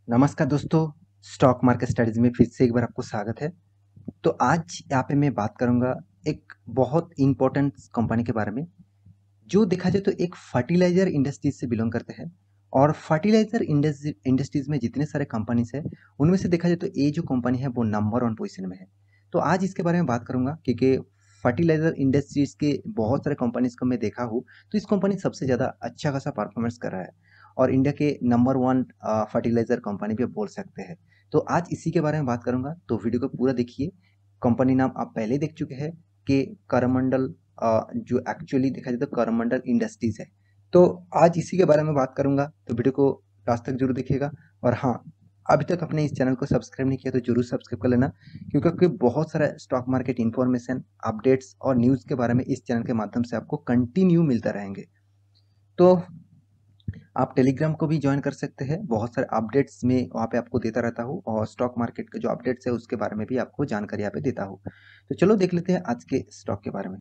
नमस्कार दोस्तों, stock market studies में फिर से एक बार आपको स्वागत है। तो आज यहाँ पे मैं बात करूँगा एक बहुत इम्पोर्टेंट कंपनी के बारे में, जो देखा जाए तो एक फर्टिलाइजर इंडस्ट्रीज से बिलोंग करते हैं। और फर्टिलाइजर इंडस्ट्रीज में जितने सारे कंपनीज है, उनमें से देखा जाए तो ये जो कंपनी है वो नंबर वन पोजीशन में है। तो आज इसके बारे में बात करूंगा क्योंकि फर्टिलाइजर इंडस्ट्रीज के बहुत सारे कंपनीज को मैं देखा हूँ, तो इस कंपनी सबसे ज़्यादा अच्छा खासा परफॉर्मेंस कर रहा है और इंडिया के नंबर वन फर्टिलाइजर कंपनी भी बोल सकते हैं। तो आज इसी के बारे में बात करूंगा, तो वीडियो को पूरा देखिए। कंपनी नाम आप पहले देख चुके हैं कि करमंडल, जो एक्चुअली देखा जाए तो करमंडल इंडस्ट्रीज है। तो आज इसी के बारे में बात करूंगा, तो वीडियो को लास्ट तक जरूर देखिएगा। और हाँ, अभी तक अपने इस चैनल को सब्सक्राइब नहीं किया तो जरूर सब्सक्राइब कर लेना, क्योंकि बहुत सारा स्टॉक मार्केट इन्फॉर्मेशन, अपडेट्स और न्यूज़ के बारे में इस चैनल के माध्यम से आपको कंटिन्यू मिलता रहेंगे। तो आप टेलीग्राम को भी ज्वाइन कर सकते हैं, बहुत सारे अपडेट्स में वहाँ पे आपको देता रहता हूँ और स्टॉक मार्केट के जो अपडेट्स है उसके बारे में भी आपको जानकारी यहाँ पे देता हूँ। तो चलो देख लेते हैं आज के स्टॉक के बारे में।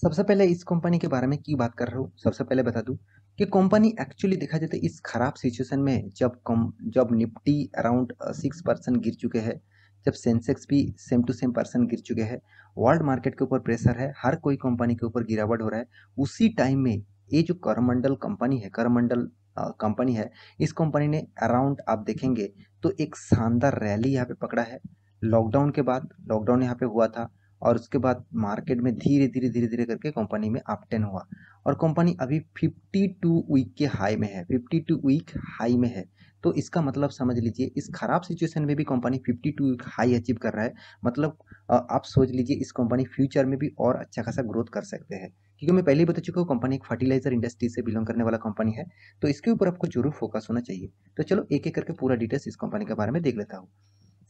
सबसे पहले इस कंपनी के बारे में क्यों बात कर रहा हूँ, सबसे पहले बता दूं कि कंपनी एक्चुअली देखा जाए तो इस खराब सिचुएशन में जब निफ्टी अराउंड 6% गिर चुके हैं, जब सेंसेक्स भी सेम टू सेम परसेंट गिर चुके हैं, वर्ल्ड मार्केट के ऊपर प्रेशर है, हर कोई कंपनी के ऊपर गिरावट हो रहा है, उसी टाइम में ये जो करमंडल कंपनी है, करमंडल कंपनी है, इस कंपनी ने अराउंड आप देखेंगे तो एक शानदार रैली यहाँ पे पकड़ा है। लॉकडाउन के बाद, लॉकडाउन यहाँ पे हुआ था और उसके बाद मार्केट में धीरे धीरे धीरे धीरे करके कंपनी में अपटेन हुआ और कंपनी अभी 52 वीक के हाई में है, 52 वीक हाई में है। तो इसका मतलब समझ लीजिए, इस खराब सिचुएशन में भी कंपनी 52 वीक हाई अचीव कर रहा है। मतलब आप सोच लीजिए इस कंपनी फ्यूचर में भी और अच्छा खासा ग्रोथ कर सकते हैं, क्योंकि मैं पहले ही बता चुका हूँ कंपनी एक फर्टिलाइजर इंडस्ट्री से बिलोंग करने वाला कंपनी है। तो इसके ऊपर आपको जरूर फोकस होना चाहिए। तो चलो एक एक करके पूरा डिटेल्स इस कंपनी के बारे में देख लेता हूँ।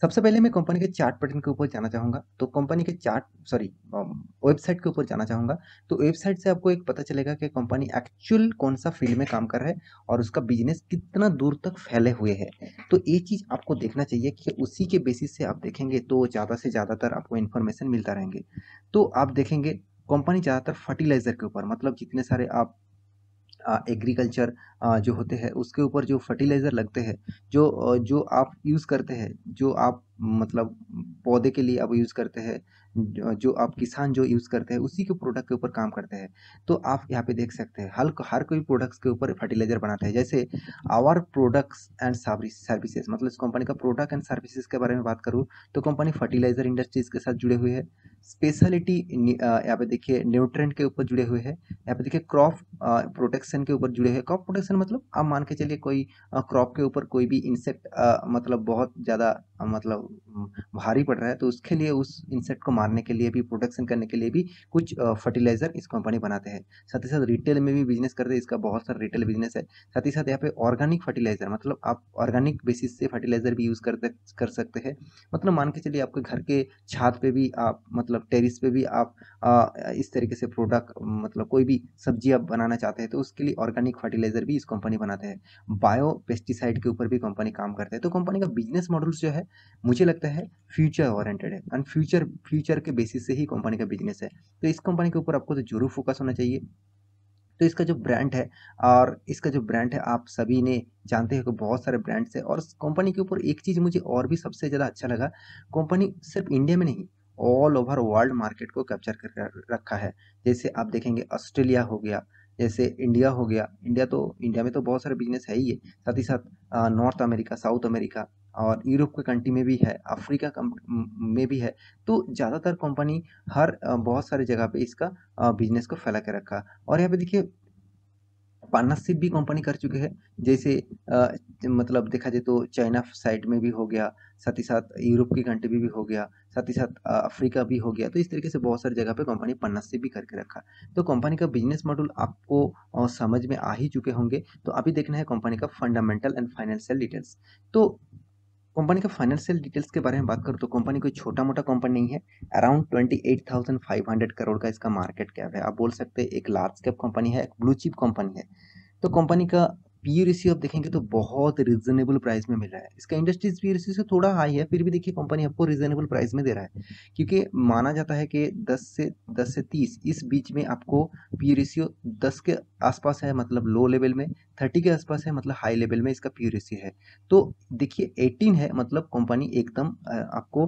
सबसे पहले मैं कंपनी के चार्ट पैटर्न के ऊपर जाना चाहूँगा, तो कंपनी के चार्ट सॉरी वेबसाइट के ऊपर जाना चाहूँगा। तो वेबसाइट से आपको एक पता चलेगा कि कंपनी एक्चुअल कौन सा फील्ड में काम कर रहा है और उसका बिजनेस कितना दूर तक फैले हुए है। तो ये चीज़ आपको देखना चाहिए कि उसी के बेसिस से आप देखेंगे तो ज़्यादा से ज़्यादातर आपको इन्फॉर्मेशन मिलता रहेंगे। तो आप देखेंगे कंपनी ज़्यादातर फर्टिलाइजर के ऊपर, मतलब जितने सारे आप एग्रीकल्चर जो होते हैं उसके ऊपर जो फर्टिलाइज़र लगते हैं, जो आप यूज़ करते हैं, जो आप मतलब पौधे के लिए आप यूज़ करते हैं, जो आप किसान जो यूज़ करते हैं उसी के प्रोडक्ट के ऊपर काम करते हैं। तो आप यहाँ पे देख सकते हैं हर कोई प्रोडक्ट्स के ऊपर फर्टिलाइज़र बनाते हैं। जैसे आवर प्रोडक्ट्स एंड सर्विसेज, मतलब इस कंपनी का प्रोडक्ट एंड सर्विसेज के बारे में बात करूँ, तो कंपनी फर्टिलाइज़र इंडस्ट्रीज के साथ जुड़े हुए हैं। स्पेशलिटी यहाँ पे देखिए न्यूट्रेंट के ऊपर जुड़े हुए हैं। यहाँ पे देखिए क्रॉप प्रोटेक्शन के ऊपर जुड़े हैं। क्रॉप प्रोटेक्शन मतलब आप मान के चलिए कोई क्रॉप के ऊपर कोई भी इंसेक्ट मतलब बहुत ज़्यादा मतलब भारी पड़ रहा है, तो उसके लिए उस इंसेक्ट को मारने के लिए भी, प्रोटेक्शन करने के लिए भी कुछ फर्टिलाइजर इस कंपनी बनाते हैं। साथ ही साथ रिटेल में भी बिजनेस करते हैं, इसका बहुत सारा रिटेल बिजनेस है। साथ ही साथ यहाँ पे ऑर्गेनिक फर्टिलाइजर, मतलब आप ऑर्गेनिक बेसिस से फर्टिलाइजर भी यूज़ कर सकते हैं। मतलब मान के चलिए आपके घर के छत पे भी आप, मतलब टेरिस पे भी आप इस तरीके से प्रोडक्ट, मतलब कोई भी सब्जी आप बनाना चाहते हैं तो उसके लिए ऑर्गेनिक फर्टिलाइजर भी इस कंपनी बनाते हैं। बायो पेस्टिसाइड के ऊपर भी कंपनी काम करते हैं। तो कंपनी का बिजनेस मॉडल जो है, मुझे लगता है फ्यूचर ओरिएंटेड है एंड फ्यूचर के बेसिस से ही कंपनी का बिजनेस है। तो इस कंपनी के ऊपर आपको तो जरूर फोकस होना चाहिए। तो इसका जो ब्रांड है, और इसका जो ब्रांड है आप सभी ने जानते हैं कि बहुत सारे ब्रांड्स है, और कंपनी के ऊपर एक चीज़ मुझे और भी सबसे ज़्यादा अच्छा लगा, कंपनी सिर्फ इंडिया में नहीं, ऑल ओवर वर्ल्ड मार्केट को कैप्चर कर रखा है। जैसे आप देखेंगे ऑस्ट्रेलिया हो गया, जैसे इंडिया हो गया, इंडिया में तो बहुत सारे बिजनेस है ही है, साथ ही साथ नॉर्थ अमेरिका, साउथ अमेरिका और यूरोप के कंट्री में भी है, अफ्रीका में भी है। तो ज़्यादातर कंपनी हर बहुत सारी जगह पे इसका बिजनेस को फैला के रखा। और यहाँ पे देखिए पार्टनरशिप भी कंपनी कर चुके हैं। जैसे मतलब देखा जाए तो चाइना साइड में भी हो गया, साथ ही साथ यूरोप की कंट्री में भी हो गया, साथ ही साथ अफ्रीका भी हो गया। तो इस तरीके से बहुत सारी जगह पे कंपनी पार्टनरशिप भी करके रखा। तो कंपनी का बिजनेस मॉडल आपको समझ में आ ही चुके होंगे। तो अभी देखना है कंपनी का फंडामेंटल एंड फाइनेंशियल डिटेल्स। तो कंपनी का फाइनेंशियल डिटेल्स के बारे में बात करूँ तो कंपनी कोई छोटा मोटा कंपनी नहीं है। अराउंड 28,500 करोड़ का इसका मार्केट कैप है। आप बोल सकते हैं एक लार्ज कैप कंपनी है, एक ब्लू चिप कंपनी है। तो कंपनी का पी रेशियो आप देखेंगे तो बहुत रीजनेबल प्राइस में मिल रहा है। इसका इंडस्ट्रीज पी रेशियो से थोड़ा हाई है, फिर भी देखिए कंपनी आपको रीजनेबल प्राइस में दे रहा है, क्योंकि माना जाता है कि 10 से 30 इस बीच में आपको पी रेशियो 10 के आसपास है, मतलब लो लेवल में 30 के आसपास है, मतलब हाई लेवल में इसका प्यूरेसी है। तो देखिए 18 है, मतलब कंपनी एकदम आपको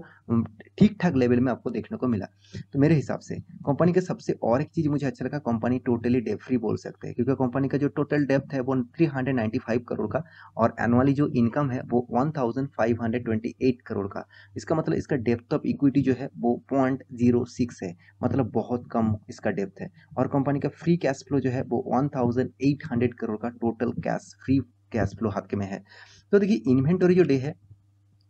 ठीक ठाक लेवल में आपको देखने को मिला। तो मेरे हिसाब से कंपनी के सबसे और एक चीज़ मुझे अच्छा लगा, कंपनी टोटली डेट फ्री बोल सकते हैं, क्योंकि कंपनी का जो टोटल डेप्थ है वो 395 करोड़ का, और एनुअली जो इनकम है वो 1528 करोड़ का। इसका मतलब इसका डेप्थ ऑफ इक्विटी जो है वो 0.06 है, मतलब बहुत कम इसका डेप्थ है। और कंपनी का फ्री कैश फ्लो जो है वो 1800 करोड़ का total cash free cash flow हाथ के में है। तो देखिए इन्वेंटरी जो डे है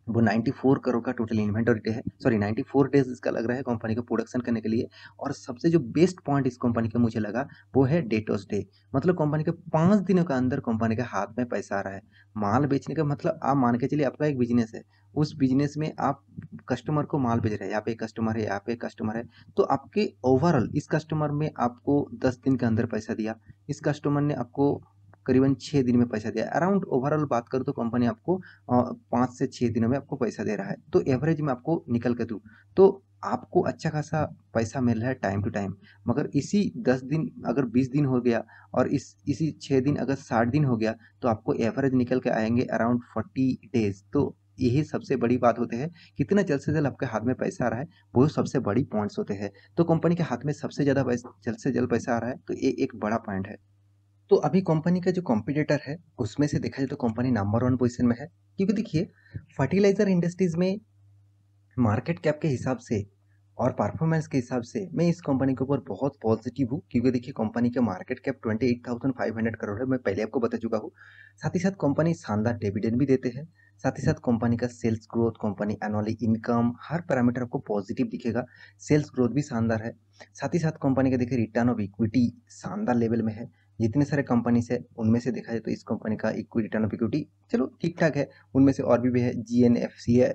वो 94 करोड़ का टोटल इन्वेंटरी डे है, सॉरी 94 डेज इसका लग रहा है कंपनी को प्रोडक्शन करने के लिए। और सबसे जो बेस्ट पॉइंट इस कंपनी का मुझे लगा वो है डेटोस डे, मतलब कंपनी के 5 दिनों के अंदर कंपनी के हाथ में पैसा आ रहा है। माल बेचने का मतलब आप मान के चलिए आपका एक बिजनेस है, उस बिजनेस में आप कस्टमर को माल बेच रहे हैं, यहाँ पे एक कस्टमर है, यहाँ पे एक कस्टमर है, तो आपके ओवरऑल इस कस्टमर में आपको 10 दिन के अंदर पैसा दिया, इस कस्टमर ने आपको करीबन 6 दिन में पैसा दिया। अराउंड ओवरऑल बात करूँ तो कंपनी आपको 5 से 6 दिनों में आपको पैसा दे रहा है। तो एवरेज में आपको निकल के दूँ तो आपको अच्छा खासा पैसा मिल रहा है टाइम टू टाइम। मगर इसी 10 दिन अगर 20 दिन हो गया और इसी 6 दिन अगर 60 दिन हो गया, तो आपको एवरेज निकल के आएंगे अराउंड 40 डेज। तो यही सबसे बड़ी बात होते हैं, कितना जल्द से जल्द आपके हाथ में पैसा आ रहा है, वो सबसे बड़ी पॉइंट्स होते हैं। तो कंपनी के हाथ में सबसे ज़्यादा जल्द से जल्द पैसा आ रहा है, तो ये एक बड़ा पॉइंट है। तो अभी कंपनी का जो कॉम्पिटिटर है उसमें से देखा जाए तो कंपनी नंबर 1 पोजीशन में है, क्योंकि देखिए फर्टिलाइजर इंडस्ट्रीज में मार्केट कैप के हिसाब से और परफॉर्मेंस के हिसाब से मैं इस कंपनी के ऊपर बहुत पॉजिटिव हूँ, क्योंकि देखिए कंपनी का मार्केट कैप 28,500 करोड़ है, मैं पहले आपको बता चुका हूँ। साथ ही साथ कंपनी शानदार डिविडेंड भी देते हैं। साथ ही साथ कंपनी का sales growth, company annually income, हर पैरामीटर आपको पॉजिटिव दिखेगा। सेल्स ग्रोथ भी शानदार है। साथ ही साथ कंपनी का देखिए रिटर्न ऑफ इक्विटी शानदार लेवल में है। जितने सारे कंपनीज है उनमें से देखा जाए तो इस कंपनी का इक्विटी रिटर्न ऑफ इक्विटी चलो ठीक ठाक है। उनमें से और भी है, GNFC है,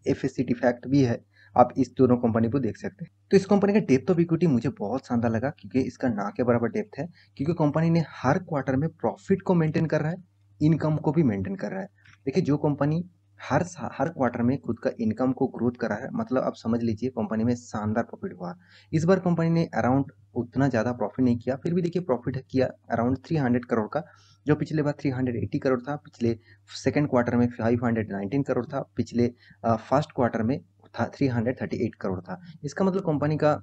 FSCT फैक्ट भी है। आप इस दोनों कंपनी को देख सकते हैं। तो इस कंपनी का डेप्थ ऑफ इक्विटी मुझे बहुत शानदार लगा, क्योंकि इसका ना के बराबर डेप्थ है, क्योंकि कंपनी ने हर क्वार्टर में प्रॉफिट को मेंटेन कर रहा है, इनकम को भी मेंटेन कर रहा है। देखिए जो कंपनी हर क्वार्टर में खुद का इनकम को ग्रोथ करा है, मतलब आप समझ लीजिए कंपनी में शानदार प्रॉफिट हुआ। इस बार कंपनी ने अराउंड उतना ज़्यादा प्रॉफिट नहीं किया, फिर भी देखिए प्रॉफिट किया अराउंड 300 करोड़ का, जो पिछले बार 380 करोड़ था, पिछले सेकंड क्वार्टर में 519 करोड़ था, पिछले फर्स्ट क्वार्टर में था 338 करोड़ था। इसका मतलब कंपनी का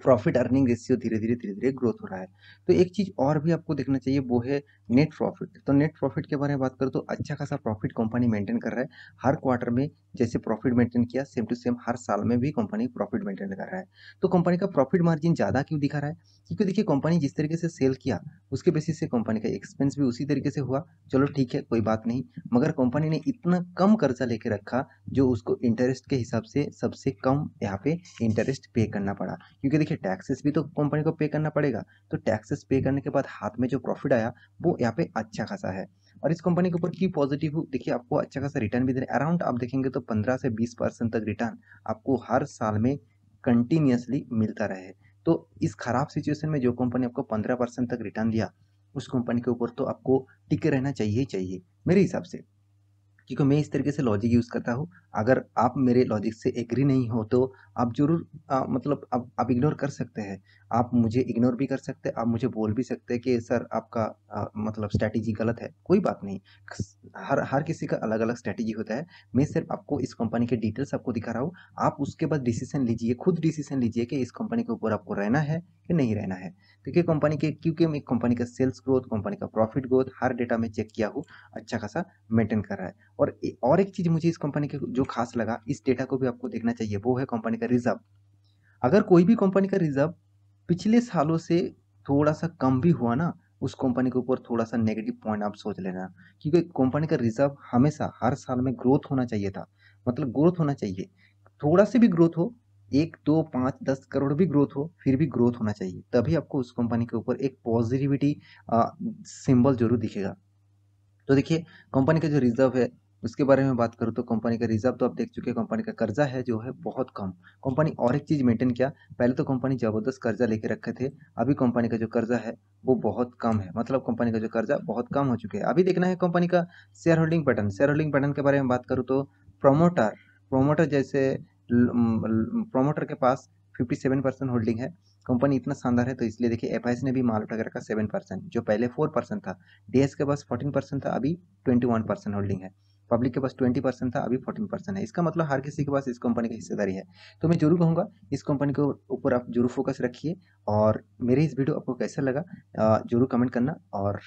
प्रॉफिट अर्निंग रेशियो धीरे धीरे ग्रोथ हो रहा है। तो एक चीज और भी आपको देखना चाहिए, वो है नेट प्रॉफिट। तो नेट प्रॉफिट के बारे में बात करूँ तो अच्छा खासा प्रॉफिट कंपनी मेंटेन कर रहा है। हर क्वार्टर में जैसे प्रॉफिट मेंटेन किया, सेम टू सेम हर साल में भी कंपनी प्रॉफिट मेंटेन कर रहा है। तो कंपनी का प्रॉफिट मार्जिन ज्यादा क्यों दिखा रहा है? क्योंकि देखिए कंपनी जिस तरीके से सेल किया उसके बेसिस से कंपनी का एक्सपेंस भी उसी तरीके से हुआ। चलो ठीक है, कोई बात नहीं। मगर कंपनी ने इतना कम कर्जा लेके रखा, जो उसको इंटरेस्ट के हिसाब से सबसे कम यहाँ पे इंटरेस्ट पे करना पड़ा, क्योंकि देखिए टैक्सेस भी तो कंपनी को पे करना पड़ेगा। तो टैक्सेस पे करने के बाद हाथ में जो प्रॉफिट आया वो यहाँ पे अच्छा खासा है। और इस कंपनी के ऊपर की पॉजिटिव देखिए, आपको अच्छा खासा रिटर्न भी दे रहे हैं। अराउंड आप देखेंगे तो 15 से 20% तक रिटर्न आपको हर साल में कंटिन्यूसली मिलता रहे। तो इस खराब सिचुएशन में जो कंपनी आपको 15% तक रिटर्न दिया, उस कंपनी के ऊपर तो आपको टिके रहना चाहिए ही चाहिए मेरे हिसाब से, क्योंकि मैं इस तरीके से लॉजिक यूज़ करता हूँ। अगर आप मेरे लॉजिक से एग्री नहीं हो तो आप ज़रूर मतलब आप इग्नोर कर सकते हैं। आप मुझे इग्नोर भी कर सकते हैं, आप मुझे बोल भी सकते हैं कि सर आपका मतलब स्ट्रैटेजी गलत है, कोई बात नहीं। हर हर किसी का अलग-अलग स्ट्रैटेजी होता है। मैं सिर्फ आपको इस कंपनी के डिटेल्स आपको दिखा रहा हूँ। आप उसके बाद डिसीज़न लीजिए, खुद डिसीज़न लीजिए कि इस कंपनी के ऊपर आपको रहना है कि नहीं रहना है। देखिए कंपनी के, क्योंकि मैं कंपनी का सेल्स ग्रोथ, कंपनी का प्रॉफिट ग्रोथ हर डेटा में चेक किया हूँ, अच्छा खासा मेंटेन कर रहा है। और एक चीज़ मुझे इस कंपनी के जो खास लगा, इस डेटा को भी आपको देखना चाहिए, वो है कंपनी का रिजर्व। अगर कोई भी कंपनी का रिजर्व पिछले सालों से थोड़ा सा कम भी हुआ ना, उस कंपनी के ऊपर थोड़ा सा नेगेटिव पॉइंट आप सोच लेना, क्योंकि कंपनी का रिजर्व हमेशा हर साल में ग्रोथ होना चाहिए था। मतलब ग्रोथ होना चाहिए, थोड़ा से भी ग्रोथ हो, 1 2 5 10 करोड़ भी ग्रोथ हो, फिर भी ग्रोथ होना चाहिए, तभी आपको उस कंपनी के ऊपर एक पॉजिटिविटी सिंबल जरूर दिखेगा। तो देखिए कंपनी का जो रिजर्व है उसके बारे में बात करूँ तो कंपनी का रिजर्व तो आप देख चुके हैं, कंपनी का कर्जा है जो है बहुत कम। कंपनी और एक चीज़ मेंटेन किया, पहले तो कंपनी ज़बरदस्त कर्जा लेके रखे थे, अभी कंपनी का जो कर्जा है वो बहुत कम है, मतलब कंपनी का जो कर्जा बहुत कम हो चुके हैं। अभी देखना है कंपनी का share holding pattern. Share holding pattern के बारे में बात करूँ तो प्रोमोटर प्रोमोटर जैसे प्रोमोटर के पास 57% होल्डिंग है, कंपनी इतना शानदार है, तो इसलिए देखिए एफआईएस ने भी माल उठा के रखा 7%, जो पहले 4% था। डीएस के पास 14% था, अभी 21% होल्डिंग है। पब्लिक के पास 20% था, अभी 14% है। इसका मतलब हर किसी के पास इस कंपनी की हिस्सेदारी है। तो मैं जरूर कहूँगा इस कंपनी के ऊपर आप जरूर फोकस रखिए। और मेरे इस वीडियो आपको कैसा लगा जरूर कमेंट करना, और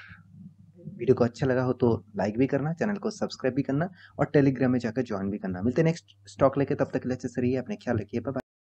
वीडियो को अच्छा लगा हो तो लाइक भी करना, चैनल को सब्सक्राइब भी करना, और टेलीग्राम में जाकर ज्वाइन भी करना। मिलते हैं नेक्स्ट स्टॉक लेके, तब तक के लिए अच्छे से रहिए, अपने ख्याल रखिए, बाय बाय।